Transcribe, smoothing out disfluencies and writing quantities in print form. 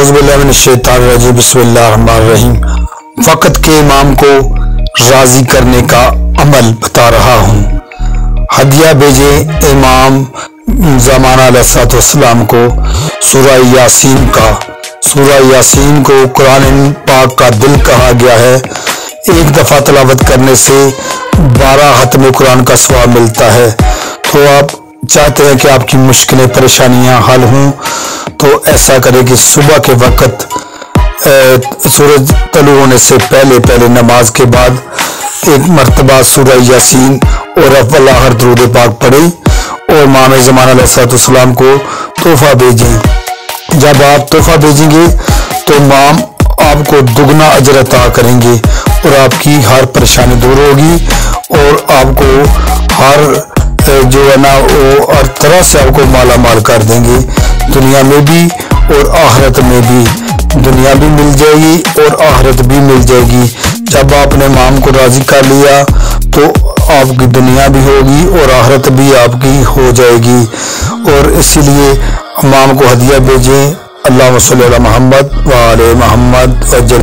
اعوذ باللہ من الشیطان الرجیم، بسم اللہ الرحمن الرحیم۔ وقت کے امام کو راضی کرنے کا عمل بتا رہا ہوں۔ ہدیہ بھیجے امام زمانہ علیہ السلام کو سورہ یاسین کا۔ سورہ یاسین کو قرآن پاک کا دل کہا گیا ہے۔ ایک دفعہ تلاوت کرنے سے 12 ختم قرآن کا ثواب ملتا ہے۔ تو آپ چاہتے ہیں کہ آپ کی مشکلیں پریشانیاں حل ہوں تو ایسا کرے کہ صبح کے وقت سورج طلوع ہونے سے پہلے نماز کے بعد ایک مرتبہ سورہ یاسین اور اول آخر درود پاک پڑھیں اور امام زمانہ علیہ السلام کو تحفہ بھیجیں۔ جب آپ تحفہ بھیجیں گے تو امام آپ کو دگنا اجر عطا کریں گے اور آپ کی ہر پریشانی دور ہوگی اور آپ کو ہر جو ہے نا وہ ہر طرح سے آپ کو مالا مال کر دیں گے، دنیا میں بھی اور آخرت میں بھی۔ دنیا بھی مل جائے گی اور آخرت بھی مل جائے گی۔ جب آپ نے امام کو راضی کر لیا تو آپ کی دنیا بھی ہوگی اور آخرت بھی آپ کی ہو جائے گی۔ اور اسی لیے امام کو ہدیہ بھیجیں۔ اللہم صلی علی محمد وعلی محمد وجل